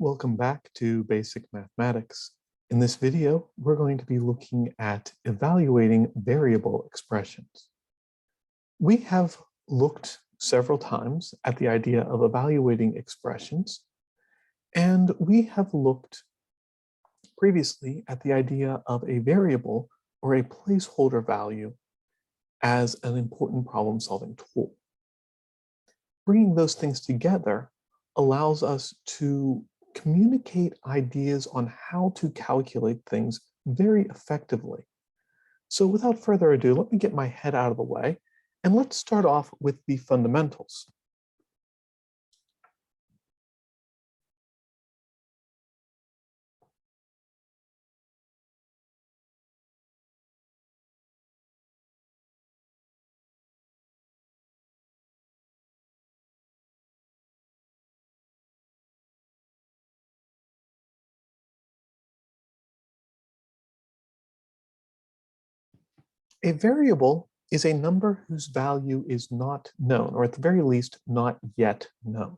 Welcome back to Basic Mathematics. In this video, we're going to be looking at evaluating variable expressions. We have looked several times at the idea of evaluating expressions, and we have looked previously at the idea of a variable or a placeholder value as an important problem-solving tool. Bringing those things together allows us to communicate ideas on how to calculate things very effectively. So without further ado, let me get my head out of the way, and let's start off with the fundamentals. A variable is a number whose value is not known, or at the very least, not yet known.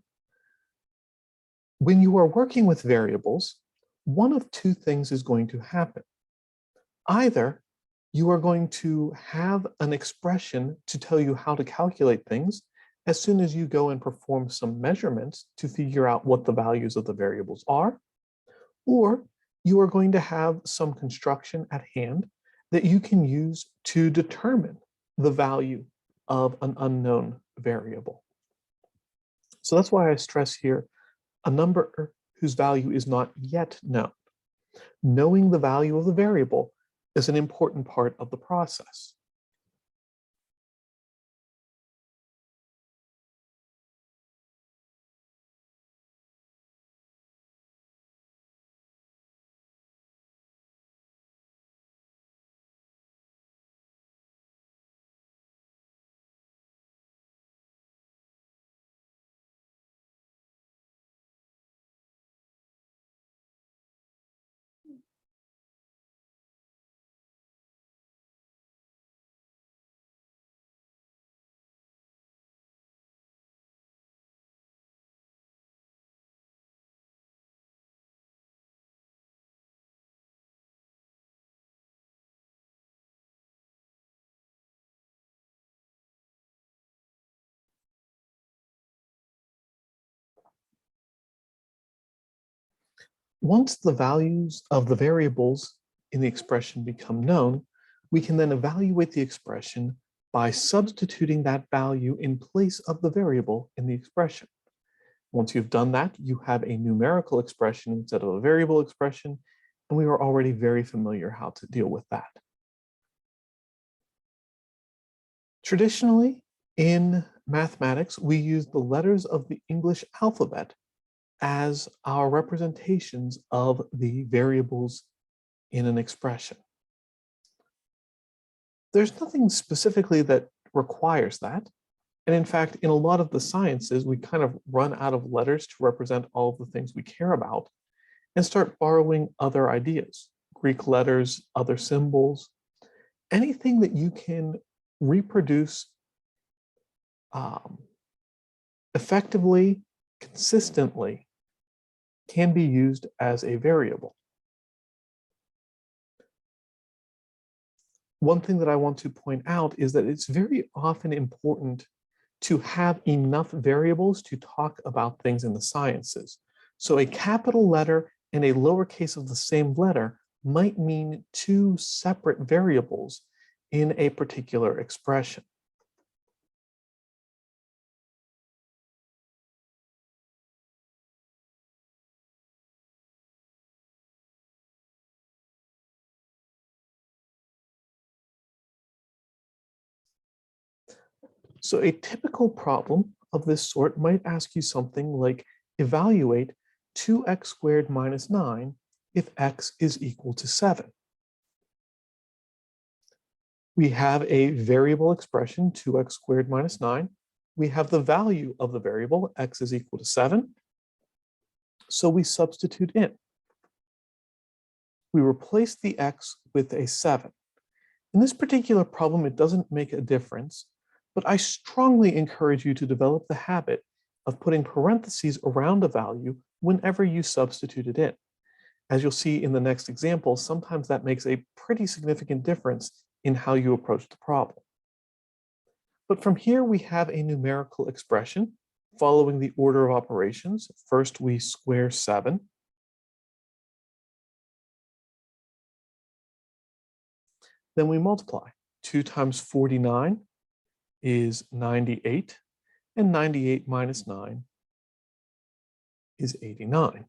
When you are working with variables, one of two things is going to happen. Either you are going to have an expression to tell you how to calculate things as soon as you go and perform some measurements to figure out what the values of the variables are, or you are going to have some construction at hand that you can use to determine the value of an unknown variable. So that's why I stress here a number whose value is not yet known. Knowing the value of the variable is an important part of the process. Once the values of the variables in the expression become known, we can then evaluate the expression by substituting that value in place of the variable in the expression. Once you've done that, you have a numerical expression instead of a variable expression, and we are already very familiar how to deal with that. Traditionally, in mathematics, we use the letters of the English alphabet as our representations of the variables in an expression. There's nothing specifically that requires that. And in fact, in a lot of the sciences, we kind of run out of letters to represent all of the things we care about and start borrowing other ideas, Greek letters, other symbols, anything that you can reproduce effectively, consistently, can be used as a variable. One thing that I want to point out is that it's very often important to have enough variables to talk about things in the sciences. So a capital letter and a lowercase of the same letter might mean two separate variables in a particular expression. So a typical problem of this sort might ask you something like, evaluate 2x squared minus 9 if x is equal to 7. We have a variable expression, 2x squared minus 9. We have the value of the variable, x is equal to 7. So we substitute in. We replace the x with a 7. In this particular problem, it doesn't make a difference, but I strongly encourage you to develop the habit of putting parentheses around a value whenever you substitute it in. As you'll see in the next example, sometimes that makes a pretty significant difference in how you approach the problem. But from here, we have a numerical expression following the order of operations. First, we square 7. Then we multiply. 2 times 49 is 98, and 98 minus 9 is 89.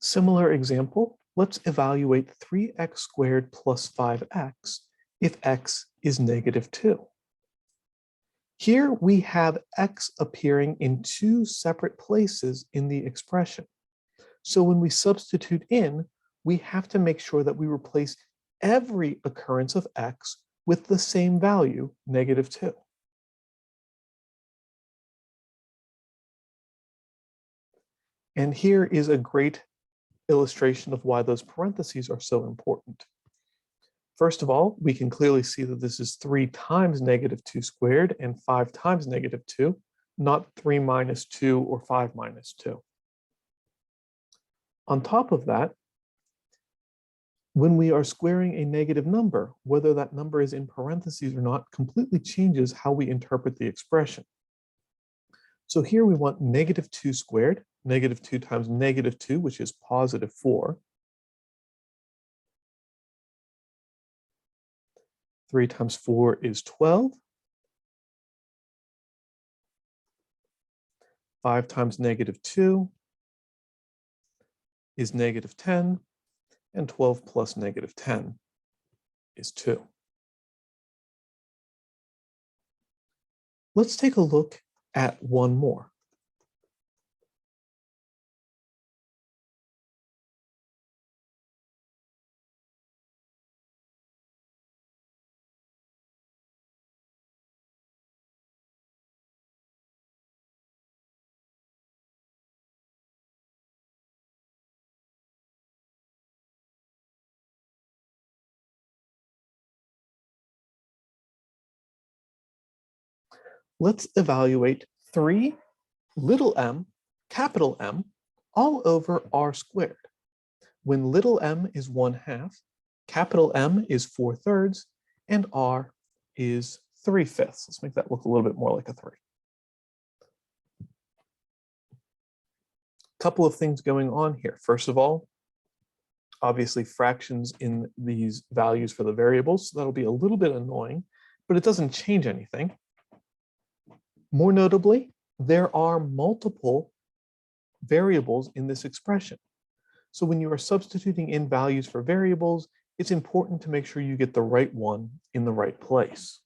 Similar example, let's evaluate 3x squared plus 5x if x is negative 2. Here we have x appearing in two separate places in the expression. So when we substitute in, we have to make sure that we replace every occurrence of x with the same value, negative 2. And here is a great illustration of why those parentheses are so important. First of all, we can clearly see that this is 3 times negative 2 squared and 5 times negative 2, not 3 minus 2 or 5 minus 2. On top of that, when we are squaring a negative number, whether that number is in parentheses or not completely changes how we interpret the expression. So here we want negative 2 squared, negative 2 times negative 2, which is positive 4. 3 times 4 is 12. 5 times negative 2 is negative 10. And 12 plus negative 10 is 2. Let's take a look at one more. Let's evaluate 3 little m, capital M, all over r squared. When little m is 1/2, capital M is 4/3, and r is 3/5. Let's make that look a little bit more like a 3. Couple of things going on here. First of all, obviously fractions in these values for the variables, so that'll be a little bit annoying, but it doesn't change anything. More notably, there are multiple variables in this expression. So when you are substituting in values for variables, it's important to make sure you get the right one in the right place.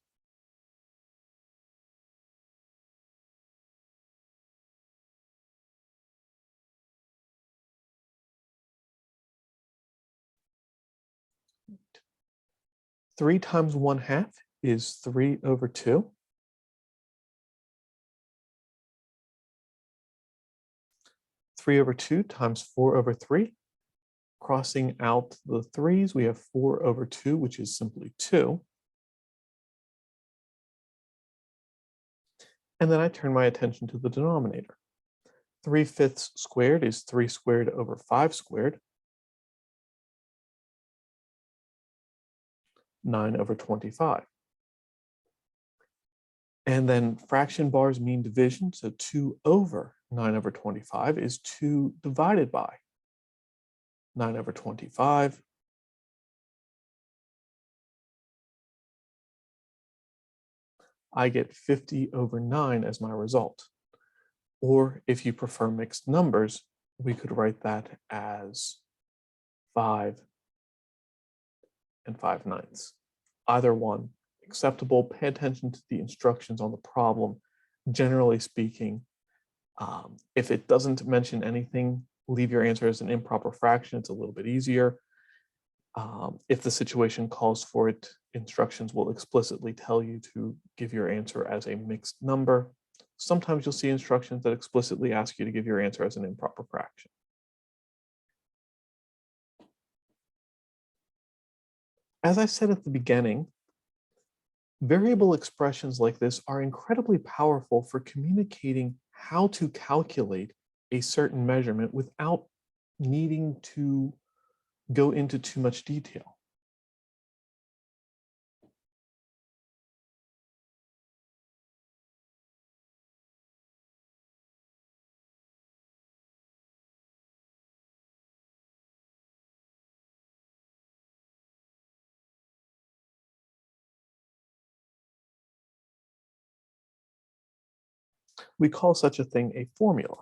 Three times 1/2 is 3/2. 3/2 times 4/3. Crossing out the 3's, we have 4/2, which is simply 2. And then I turn my attention to the denominator. 3/5 squared is 3 squared over 5 squared. 9/25. And then fraction bars mean division, so 2 over 9/25 is 2 divided by 9/25. I get 50/9 as my result. Or if you prefer mixed numbers, we could write that as 5 and 5/9. Either one acceptable. Pay attention to the instructions on the problem. Generally speaking, if it doesn't mention anything, leave your answer as an improper fraction. It's a little bit easier. If the situation calls for it, instructions will explicitly tell you to give your answer as a mixed number. Sometimes you'll see instructions that explicitly ask you to give your answer as an improper fraction. As I said at the beginning, variable expressions like this are incredibly powerful for communicating how to calculate a certain measurement without needing to go into too much detail. We call such a thing a formula.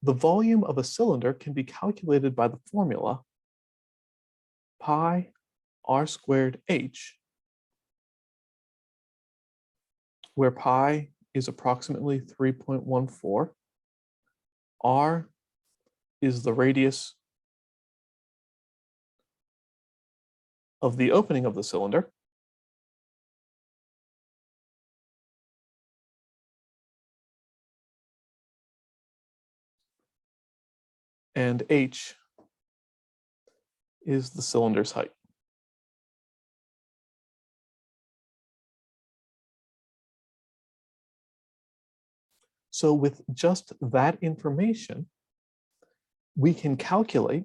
The volume of a cylinder can be calculated by the formula pi r squared h, where pi is approximately 3.14, r is the radius of the opening of the cylinder, and h is the cylinder's height. So with just that information, we can calculate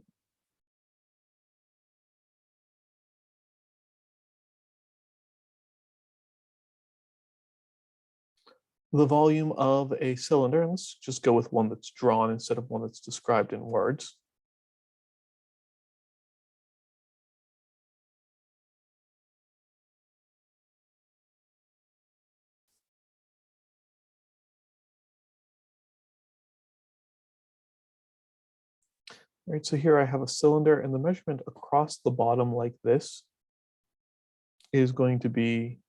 the volume of a cylinder. And let's just go with one that's drawn instead of one that's described in words. All right, so here I have a cylinder, and the measurement across the bottom like this is going to be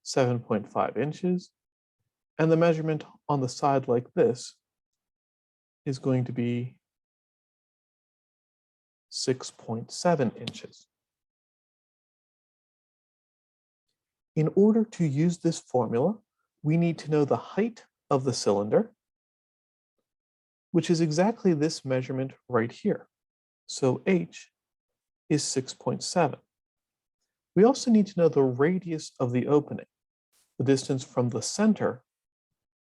7.5 inches. And the measurement on the side like this is going to be 6.7 inches. In order to use this formula, we need to know the height of the cylinder, which is exactly this measurement right here. So h is 6.7. We also need to know the radius of the opening, the distance from the center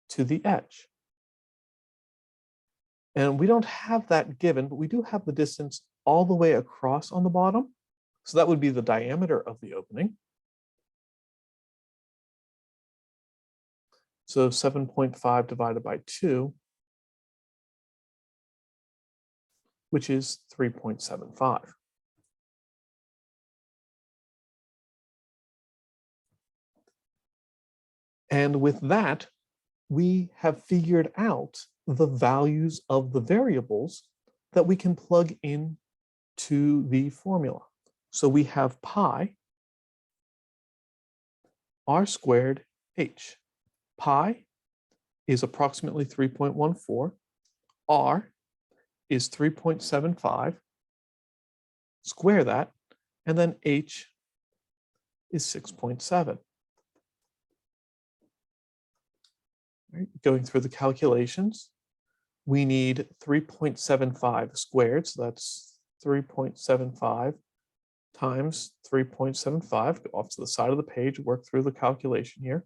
to the edge. And we don't have that given, but we do have the distance all the way across on the bottom. So that would be the diameter of the opening. So 7.5 divided by 2, which is 3.75. And with that, we have figured out the values of the variables that we can plug in to the formula. So we have pi r squared h. Pi is approximately 3.14. R is 3.75. Square that, and then h is 6.7. Right, going through the calculations, we need 3.75 squared, so that's 3.75 times 3.75. Go off to the side of the page, work through the calculation here.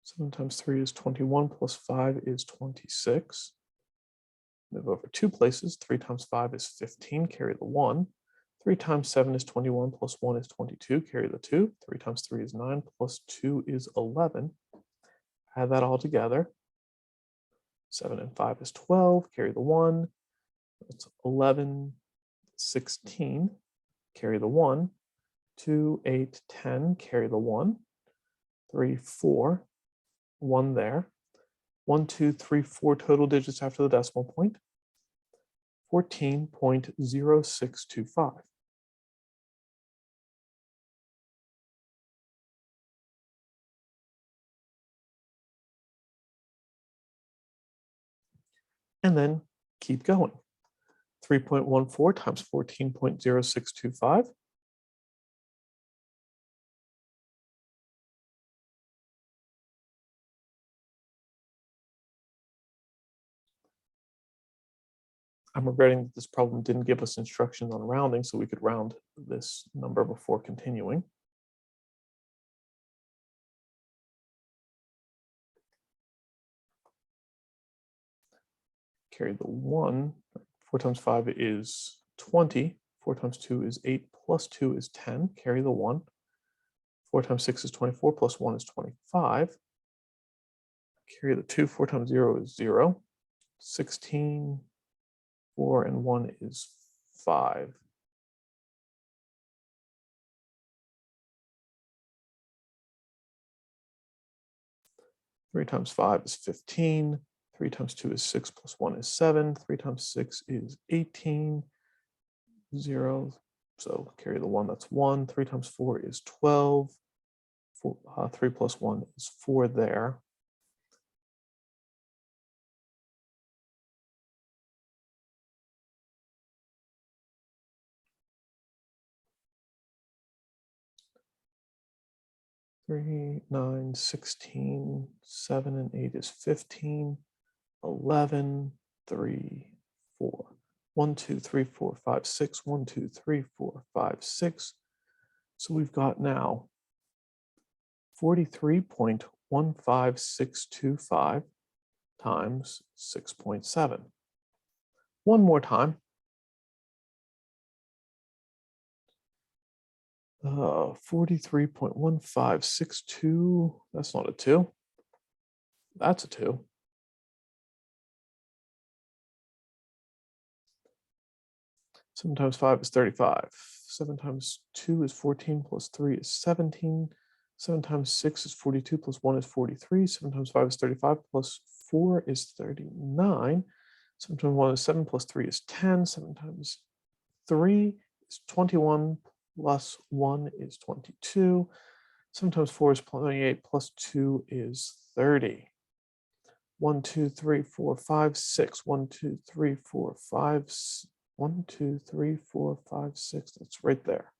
Seven times 3 is 21, plus 5 is 26. Move over 2 places. 3 times 5 is 15, carry the 1. 3 times 7 is 21, plus 1 is 22, carry the 2. 3 times 3 is 9, plus 2 is 11. Add that all together. 7 and 5 is 12, carry the 1. That's 11, 16, carry the 1. 2, 8, 10, carry the 1. 3, 4, 1 there. 1, 2, 3, 4 total digits after the decimal point. 14.0625. And then keep going. 3.14 times 14.0625. I'm regretting that this problem didn't give us instructions on rounding, so we could round this number before continuing. Carry the 1. 4 times 5 is 20. 4 times 2 is 8, plus 2 is 10. Carry the 1. 4 times 6 is 24, plus 1 is 25. Carry the 2. 4 times 0 is 0. 16. 4 and 1 is 5. Three times 5 is 15. 3 times 2 is 6, plus 1 is 7. 3 times 6 is 18. 0. So carry the 1, that's 1. 3 times 4 is 12. 3 plus 1 is 4 there. Three, 9, 16, 7 and 8 is 15, 11, 3, 4. 1, 2, 3, 4, 5, 6. 1, 2, 3, 4, 5, 6. So we've got now 43.15625 times 6.7. One more time. 43.1562. That's not a 2. That's a 2. Seven times 5 is 35. 7 times 2 is 14, plus 3 is 17. 7 times 6 is 42, plus 1 is 43. 7 times 5 is 35, plus 4 is 39. 7 times 1 is 7, plus 3 is 10. 7 times 3 is 21, plus 1 is 22. 7 times 4 is 28, plus 2 is 30. 1, 2, 3, 4, 5, 6. 1, 2, 3, 4, 5, 1, 2, 3, 4, 5, 6. That's right there.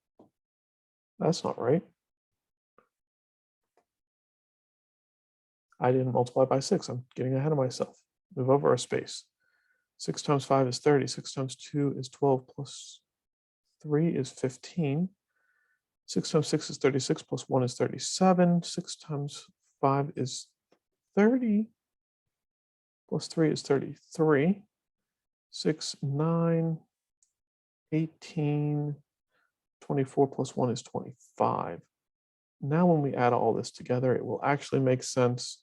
That's not right. I didn't multiply by 6. I'm getting ahead of myself. Move over a space. 6 times 5 is 30. 6 times 2 is 12, plus 3 is 15. 6 times 6 is 36, plus 1 is 37. 6 times 5 is 30, plus 3 is 33. 6, 9, 18, 24 plus 1 is 25. Now when we add all this together, it will actually make sense.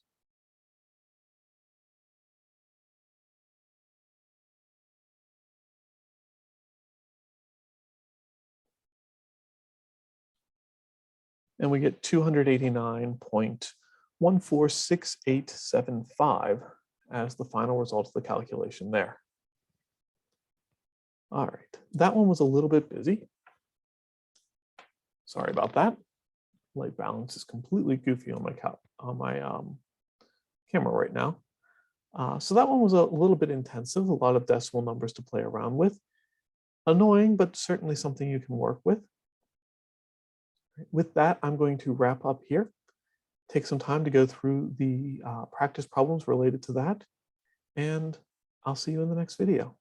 And we get 289.146875 as the final result of the calculation there. All right, that one was a little bit busy. Sorry about that. Light balance is completely goofy on my camera right now. So that one was a little bit intensive, a lot of decimal numbers to play around with. Annoying, but certainly something you can work with. With that, I'm going to wrap up here. Take some time to go through the practice problems related to that, and I'll see you in the next video.